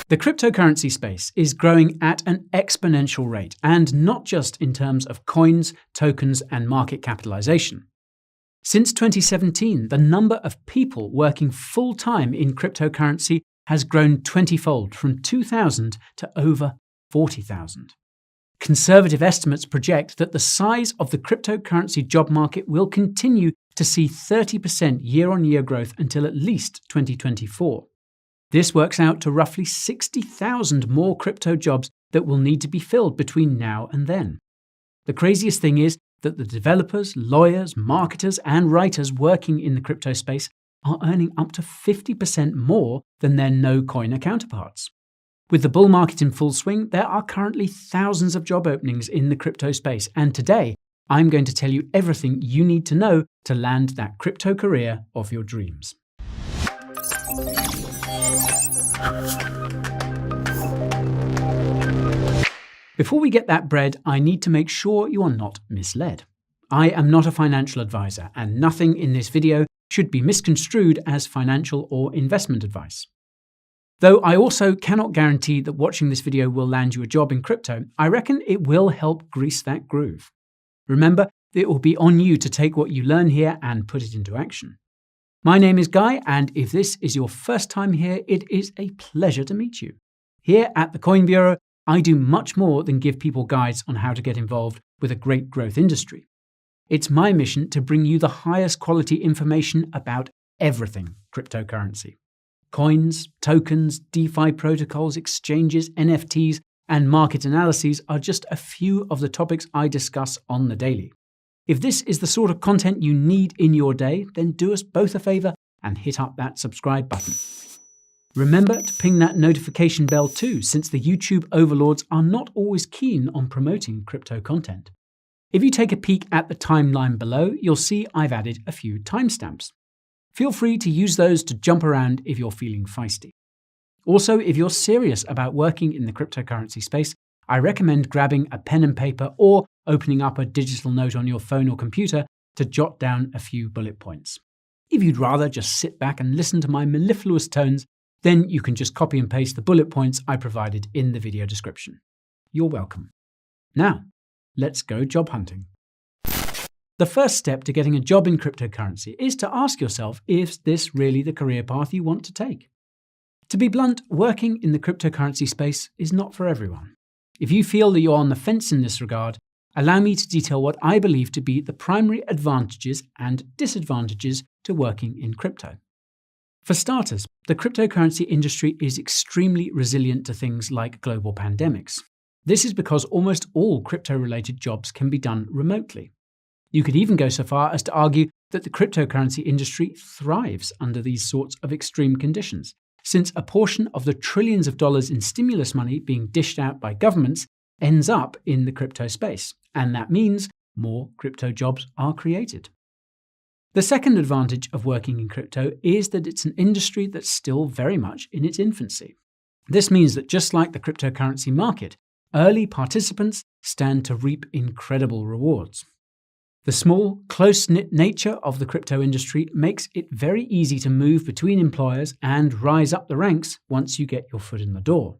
The cryptocurrency space is growing at an exponential rate, and not just in terms of coins, tokens, and market capitalization. Since 2017, the number of people working full-time in cryptocurrency has grown 20-fold from 2,000 to over 40,000. Conservative estimates project that the size of the cryptocurrency job market will continue to see 30% year-on-year growth until at least 2024. This works out to roughly 60,000 more crypto jobs that will need to be filled between now and then. The craziest thing is that the developers, lawyers, marketers, and writers working in the crypto space are earning up to 50% more than their no-coiner counterparts. With the bull market in full swing, there are currently thousands of job openings in the crypto space, and today I'm going to tell you everything you need to know to land that crypto career of your dreams. Before we get that bread, I need to make sure you are not misled. I am not a financial advisor, and nothing in this video should be misconstrued as financial or investment advice. Though I also cannot guarantee that watching this video will land you a job in crypto, I reckon it will help grease that groove. Remember, it will be on you to take what you learn here and put it into action. My name is Guy, and if this is your first time here, it is a pleasure to meet you. Here at the Coin Bureau, I do much more than give people guides on how to get involved with a great growth industry. It's my mission to bring you the highest quality information about everything cryptocurrency. Coins, tokens, DeFi protocols, exchanges, NFTs, and market analyses are just a few of the topics I discuss on the daily. If this is the sort of content you need in your day, then do us both a favor and hit up that subscribe button. Remember to ping that notification bell too, since the YouTube overlords are not always keen on promoting crypto content. If you take a peek at the timeline below, you'll see I've added a few timestamps. Feel free to use those to jump around if you're feeling feisty. Also, if you're serious about working in the cryptocurrency space, I recommend grabbing a pen and paper or opening up a digital note on your phone or computer to jot down a few bullet points. If you'd rather just sit back and listen to my mellifluous tones, then you can just copy and paste the bullet points I provided in the video description. You're welcome. Now, let's go job hunting. The first step to getting a job in cryptocurrency is to ask yourself, is this really the career path you want to take? To be blunt, working in the cryptocurrency space is not for everyone. If you feel that you're on the fence in this regard, allow me to detail what I believe to be the primary advantages and disadvantages to working in crypto. For starters, the cryptocurrency industry is extremely resilient to things like global pandemics. This is because almost all crypto-related jobs can be done remotely. You could even go so far as to argue that the cryptocurrency industry thrives under these sorts of extreme conditions, since a portion of the trillions of dollars in stimulus money being dished out by governments ends up in the crypto space, and that means more crypto jobs are created. The second advantage of working in crypto is that it's an industry that's still very much in its infancy. This means that just like the cryptocurrency market, early participants stand to reap incredible rewards. The small, close-knit nature of the crypto industry makes it very easy to move between employers and rise up the ranks once you get your foot in the door.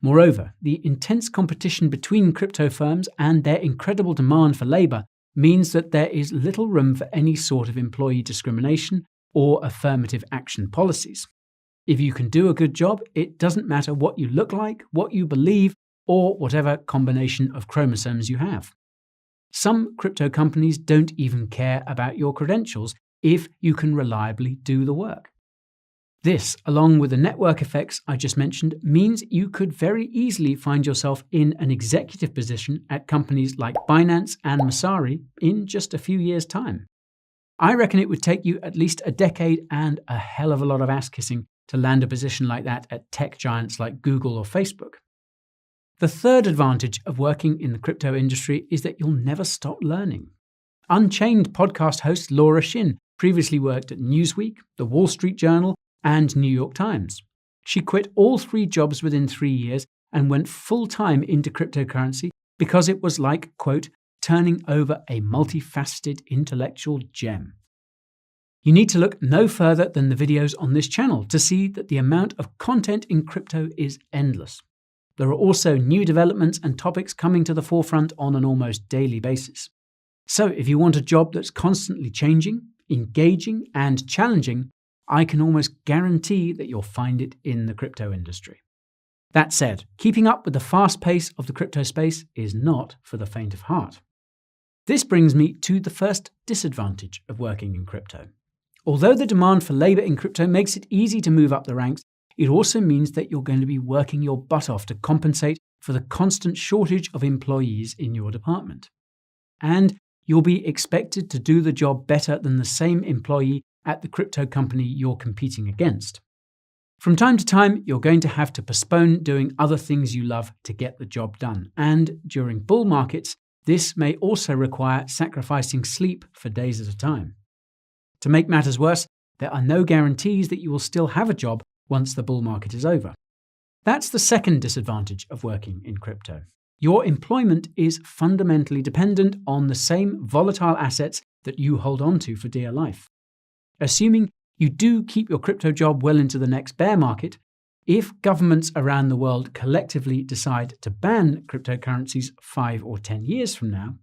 Moreover, the intense competition between crypto firms and their incredible demand for labor means that there is little room for any sort of employee discrimination or affirmative action policies. If you can do a good job, it doesn't matter what you look like, what you believe, or whatever combination of chromosomes you have. Some crypto companies don't even care about your credentials if you can reliably do the work. This, along with the network effects I just mentioned, means you could very easily find yourself in an executive position at companies like Binance and Masari in just a few years' time. I reckon it would take you at least a decade and a hell of a lot of ass-kissing to land a position like that at tech giants like Google or Facebook. The third advantage of working in the crypto industry is that you'll never stop learning. Unchained podcast host Laura Shin previously worked at Newsweek, The Wall Street Journal, and New York Times. She quit all 3 jobs within 3 years and went full-time into cryptocurrency because it was like, quote, turning over a multifaceted intellectual gem. You need to look no further than the videos on this channel to see that the amount of content in crypto is endless. There are also new developments and topics coming to the forefront on an almost daily basis. So if you want a job that's constantly changing, engaging, and challenging, I can almost guarantee that you'll find it in the crypto industry. That said, keeping up with the fast pace of the crypto space is not for the faint of heart. This brings me to the first disadvantage of working in crypto. Although the demand for labor in crypto makes it easy to move up the ranks, it also means that you're going to be working your butt off to compensate for the constant shortage of employees in your department. And you'll be expected to do the job better than the same employee at the crypto company you're competing against. From time to time, you're going to have to postpone doing other things you love to get the job done. And during bull markets, this may also require sacrificing sleep for days at a time. To make matters worse, there are no guarantees that you will still have a job once the bull market is over. That's the second disadvantage of working in crypto. Your employment is fundamentally dependent on the same volatile assets that you hold on to for dear life. Assuming you do keep your crypto job well into the next bear market, if governments around the world collectively decide to ban cryptocurrencies 5 or 10 years from now,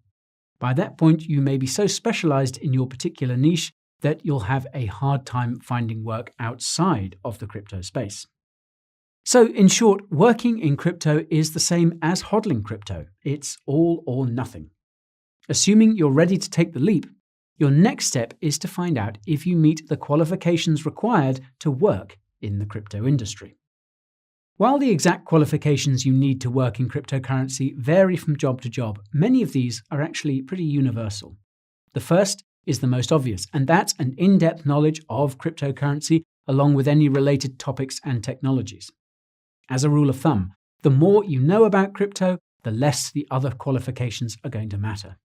by that point you may be so specialized in your particular niche that you'll have a hard time finding work outside of the crypto space. So, in short, working in crypto is the same as hodling crypto. It's all or nothing. Assuming you're ready to take the leap, your next step is to find out if you meet the qualifications required to work in the crypto industry. While the exact qualifications you need to work in cryptocurrency vary from job to job, many of these are actually pretty universal. The first is the most obvious, and that's an in-depth knowledge of cryptocurrency along with any related topics and technologies. As a rule of thumb, the more you know about crypto, the less the other qualifications are going to matter.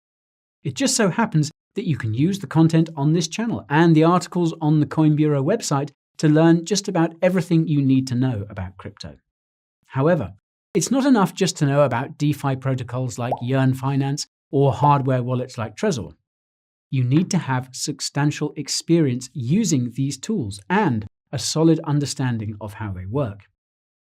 It just so happens that you can use the content on this channel and the articles on the Coin Bureau website to learn just about everything you need to know about crypto. However, it's not enough just to know about DeFi protocols like Yearn Finance or hardware wallets like Trezor. You need to have substantial experience using these tools and a solid understanding of how they work.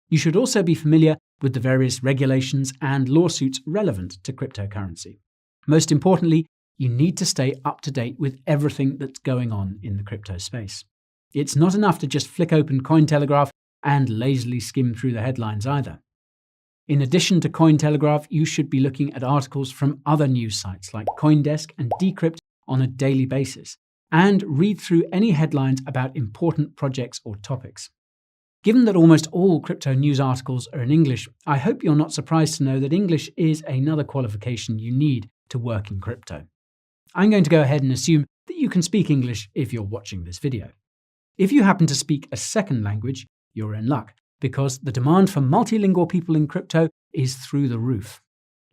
You should also be familiar with the various regulations and lawsuits relevant to cryptocurrency. Most importantly, you need to stay up to date with everything that's going on in the crypto space. It's not enough to just flick open Cointelegraph and lazily skim through the headlines either. In addition to Cointelegraph, you should be looking at articles from other news sites like CoinDesk and Decrypt on a daily basis, and read through any headlines about important projects or topics. Given that almost all crypto news articles are in English, I hope you're not surprised to know that English is another qualification you need to work in crypto. I'm going to go ahead and assume that you can speak English if you're watching this video. If you happen to speak a second language, you're in luck, because the demand for multilingual people in crypto is through the roof.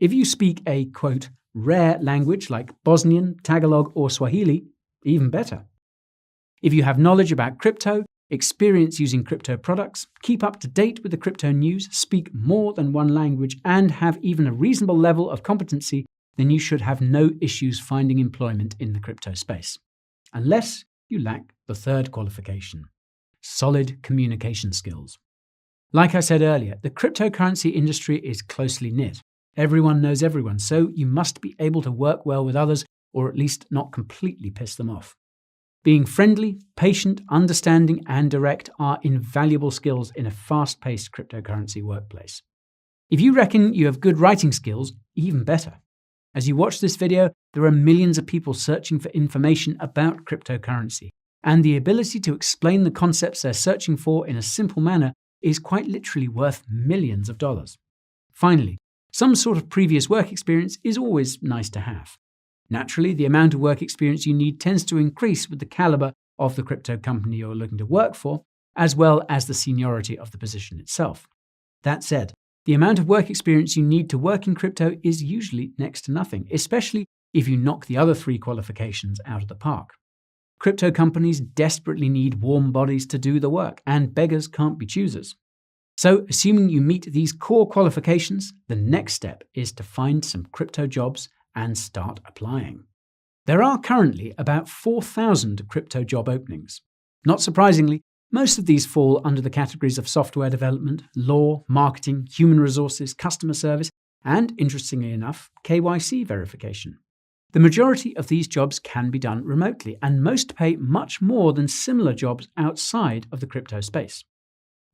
If you speak a, quote, rare language like Bosnian, Tagalog, or Swahili, even better. If you have knowledge about crypto, experience using crypto products, keep up to date with the crypto news, speak more than one language, and have even a reasonable level of competency, then you should have no issues finding employment in the crypto space. Unless you lack the third qualification, solid communication skills. Like I said earlier, the cryptocurrency industry is closely knit. Everyone knows everyone, so you must be able to work well with others, or at least not completely piss them off. Being friendly, patient, understanding, and direct are invaluable skills in a fast-paced cryptocurrency workplace. If you reckon you have good writing skills, even better. As you watch this video, there are millions of people searching for information about cryptocurrency, and the ability to explain the concepts they're searching for in a simple manner is quite literally worth millions of dollars. Finally, some sort of previous work experience is always nice to have. Naturally, the amount of work experience you need tends to increase with the caliber of the crypto company you're looking to work for, as well as the seniority of the position itself. That said, the amount of work experience you need to work in crypto is usually next to nothing, especially if you knock the other 3 qualifications out of the park. Crypto companies desperately need warm bodies to do the work, and beggars can't be choosers. So, assuming you meet these core qualifications, the next step is to find some crypto jobs and start applying. There are currently about 4,000 crypto job openings. Not surprisingly, most of these fall under the categories of software development, law, marketing, human resources, customer service, and, interestingly enough, KYC verification. The majority of these jobs can be done remotely, and most pay much more than similar jobs outside of the crypto space.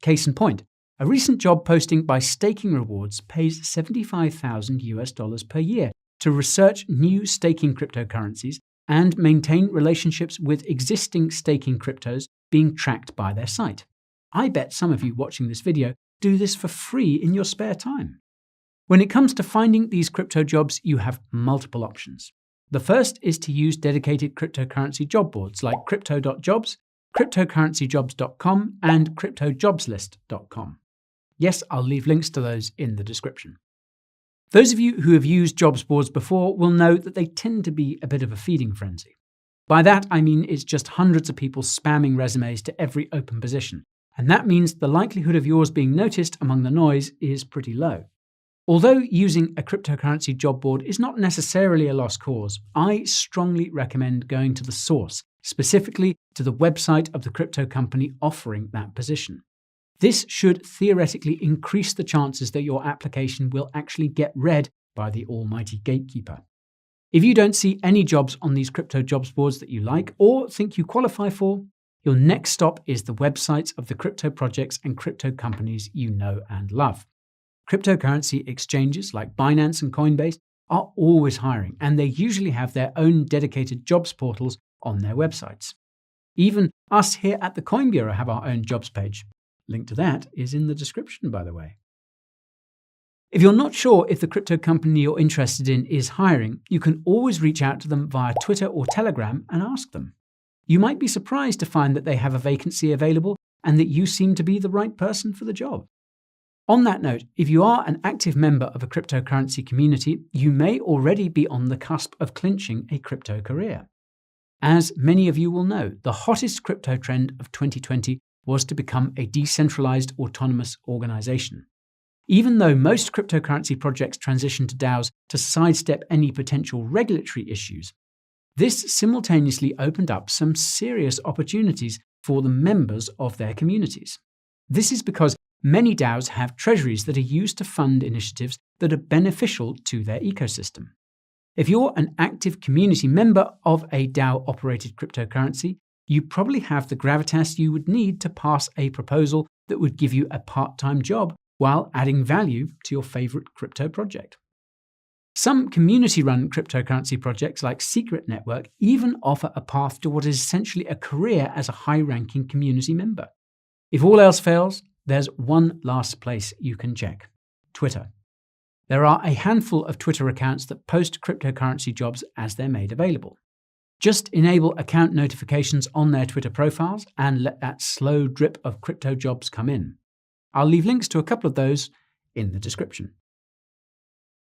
Case in point, a recent job posting by Staking Rewards pays $75,000 per year to research new staking cryptocurrencies and maintain relationships with existing staking cryptos being tracked by their site. I bet some of you watching this video do this for free in your spare time. When it comes to finding these crypto jobs, you have multiple options. The first is to use dedicated cryptocurrency job boards like crypto.jobs, cryptocurrencyjobs.com, and cryptojobslist.com. Yes, I'll leave links to those in the description. Those of you who have used jobs boards before will know that they tend to be a bit of a feeding frenzy. By that, I mean it's just hundreds of people spamming resumes to every open position, and that means the likelihood of yours being noticed among the noise is pretty low. Although using a cryptocurrency job board is not necessarily a lost cause, I strongly recommend going to the source, specifically to the website of the crypto company offering that position. This should theoretically increase the chances that your application will actually get read by the almighty gatekeeper. If you don't see any jobs on these crypto jobs boards that you like or think you qualify for, your next stop is the websites of the crypto projects and crypto companies you know and love. Cryptocurrency exchanges like Binance and Coinbase are always hiring, and they usually have their own dedicated jobs portals on their websites. Even us here at the Coin Bureau have our own jobs page. Link to that is in the description, by the way. If you're not sure if the crypto company you're interested in is hiring, you can always reach out to them via Twitter or Telegram and ask them. You might be surprised to find that they have a vacancy available and that you seem to be the right person for the job. On that note, if you are an active member of a cryptocurrency community, you may already be on the cusp of clinching a crypto career. As many of you will know, the hottest crypto trend of 2020 was to become a decentralized autonomous organization. Even though most cryptocurrency projects transition to DAOs to sidestep any potential regulatory issues, this simultaneously opened up some serious opportunities for the members of their communities. This is because many DAOs have treasuries that are used to fund initiatives that are beneficial to their ecosystem. If you're an active community member of a DAO-operated cryptocurrency, you probably have the gravitas you would need to pass a proposal that would give you a part-time job while adding value to your favorite crypto project. Some community-run cryptocurrency projects like Secret Network even offer a path to what is essentially a career as a high-ranking community member. If all else fails, there's one last place you can check: Twitter. There are a handful of Twitter accounts that post cryptocurrency jobs as they're made available. Just enable account notifications on their Twitter profiles and let that slow drip of crypto jobs come in. I'll leave links to a couple of those in the description.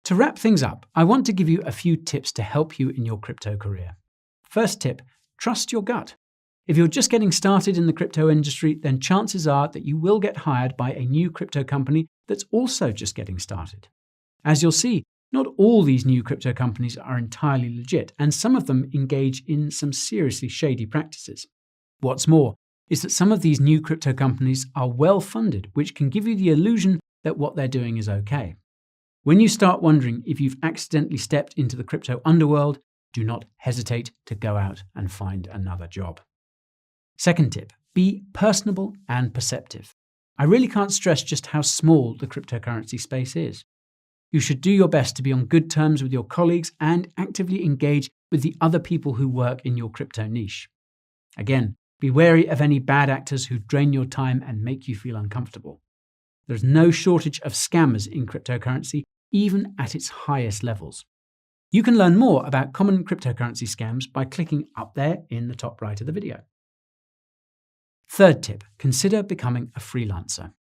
To wrap things up, I want to give you a few tips to help you in your crypto career. First tip, trust your gut. If you're just getting started in the crypto industry, then chances are that you will get hired by a new crypto company that's also just getting started. As you'll see, not all these new crypto companies are entirely legit, and some of them engage in some seriously shady practices. What's more is that some of these new crypto companies are well funded, which can give you the illusion that what they're doing is okay. When you start wondering if you've accidentally stepped into the crypto underworld, do not hesitate to go out and find another job. Second tip, be personable and perceptive. I really can't stress just how small the cryptocurrency space is. You should do your best to be on good terms with your colleagues and actively engage with the other people who work in your crypto niche. Again, be wary of any bad actors who drain your time and make you feel uncomfortable. There's no shortage of scammers in cryptocurrency, even at its highest levels. You can learn more about common cryptocurrency scams by clicking up there in the top right of the video. Third tip, consider becoming a freelancer.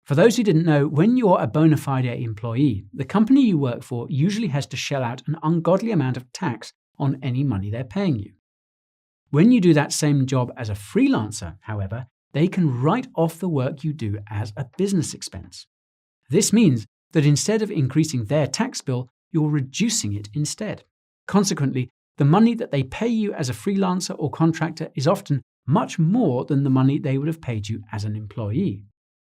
For those who didn't know, when you're a bona fide employee, the company you work for usually has to shell out an ungodly amount of tax on any money they're paying you. When you do that same job as a freelancer, however, they can write off the work you do as a business expense. This means that instead of increasing their tax bill, you're reducing it instead. Consequently, the money that they pay you as a freelancer or contractor is often much more than the money they would have paid you as an employee.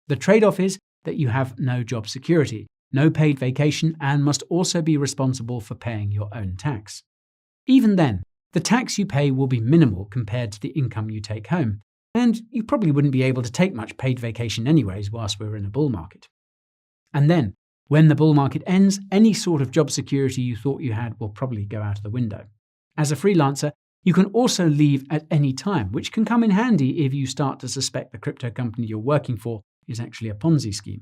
The trade-off is that you have no job security, no paid vacation, and must also be responsible for paying your own tax. Even then, the tax you pay will be minimal compared to the income you take home, and you probably wouldn't be able to take much paid vacation anyways whilst we're in a bull market. And then, when the bull market ends, any sort of job security you thought you had will probably go out of the window. As a freelancer, you can also leave at any time, which can come in handy if you start to suspect the crypto company you're working for is actually a Ponzi scheme.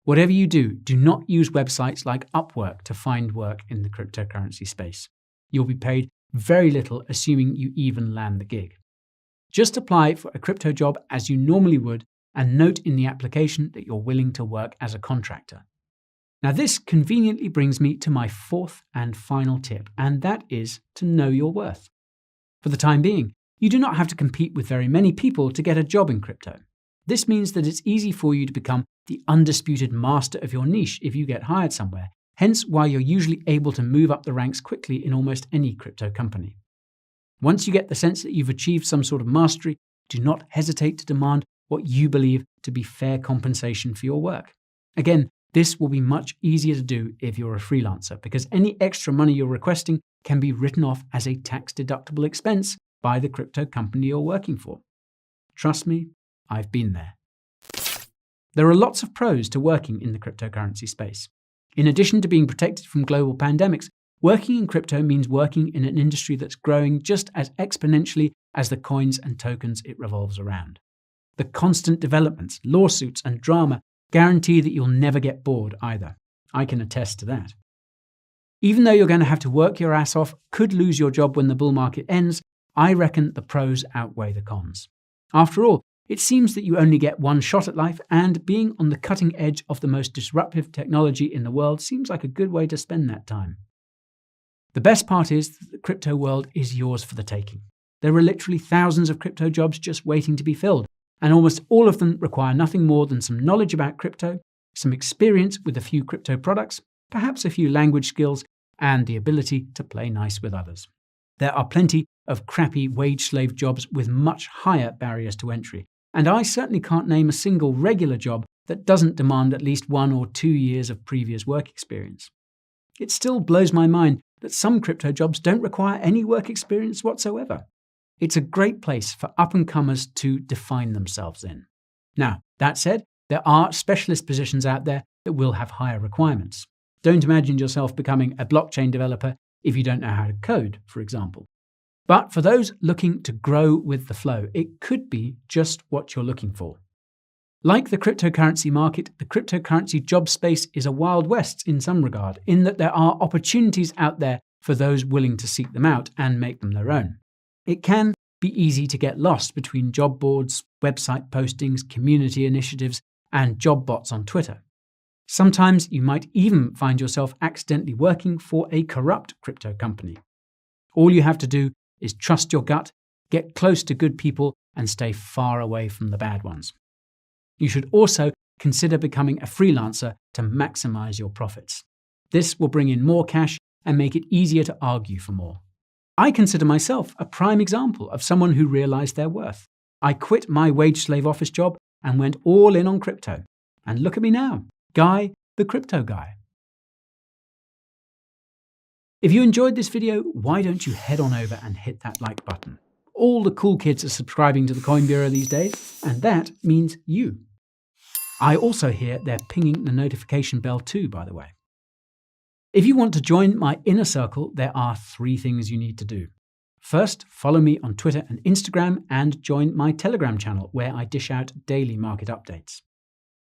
Whatever you do, do not use websites like Upwork to find work in the cryptocurrency space. You'll be paid very little, assuming you even land the gig. Just apply for a crypto job as you normally would, and note in the application that you're willing to work as a contractor. Now, this conveniently brings me to my fourth and final tip, and that is to know your worth. For the time being, you do not have to compete with very many people to get a job in crypto. This means that it's easy for you to become the undisputed master of your niche if you get hired somewhere, hence why you're usually able to move up the ranks quickly in almost any crypto company. Once you get the sense that you've achieved some sort of mastery, do not hesitate to demand what you believe to be fair compensation for your work. Again, this will be much easier to do if you're a freelancer, because any extra money you're requesting can be written off as a tax-deductible expense by the crypto company you're working for. Trust me, I've been there. There are lots of pros to working in the cryptocurrency space. In addition to being protected from global pandemics, working in crypto means working in an industry that's growing just as exponentially as the coins and tokens it revolves around. The constant developments, lawsuits, and drama guarantee that you'll never get bored either. I can attest to that. Even though you're going to have to work your ass off, could lose your job when the bull market ends, I reckon the pros outweigh the cons. After all, it seems that you only get one shot at life, and being on the cutting edge of the most disruptive technology in the world seems like a good way to spend that time. The best part is that the crypto world is yours for the taking. There are literally thousands of crypto jobs just waiting to be filled, and almost all of them require nothing more than some knowledge about crypto, some experience with a few crypto products, perhaps a few language skills, and the ability to play nice with others. There are plenty of crappy wage slave jobs with much higher barriers to entry, and I certainly can't name a single regular job that doesn't demand at least 1 or 2 years of previous work experience. It still blows my mind that some crypto jobs don't require any work experience whatsoever. It's a great place for up-and-comers to define themselves in. Now, that said, there are specialist positions out there that will have higher requirements. Don't imagine yourself becoming a blockchain developer if you don't know how to code, for example. But for those looking to grow with the flow, it could be just what you're looking for. Like the cryptocurrency market, the cryptocurrency job space is a wild west in some regard, in that there are opportunities out there for those willing to seek them out and make them their own. It can be easy to get lost between job boards, website postings, community initiatives, and job bots on Twitter. Sometimes you might even find yourself accidentally working for a corrupt crypto company. All you have to do is trust your gut, get close to good people, and stay far away from the bad ones. You should also consider becoming a freelancer to maximize your profits. This will bring in more cash and make it easier to argue for more. I consider myself a prime example of someone who realized their worth. I quit my wage slave office job and went all in on crypto. And look at me now, Guy, the crypto guy. If you enjoyed this video, why don't you head on over and hit that like button? All the cool kids are subscribing to the Coin Bureau these days, and that means you. I also hear they're pinging the notification bell too, by the way. If you want to join my inner circle, there are 3 things you need to do. First, follow me on Twitter and Instagram and join my Telegram channel where I dish out daily market updates.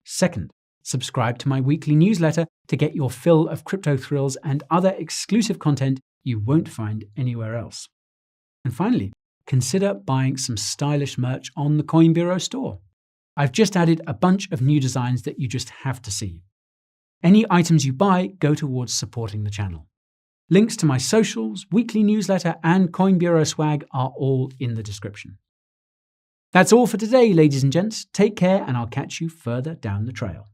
Second, subscribe to my weekly newsletter to get your fill of crypto thrills and other exclusive content you won't find anywhere else. And finally, consider buying some stylish merch on the Coin Bureau store. I've just added a bunch of new designs that you just have to see. Any items you buy go towards supporting the channel. Links to my socials, weekly newsletter, and Coin Bureau swag are all in the description. That's all for today, ladies and gents. Take care, and I'll catch you further down the trail.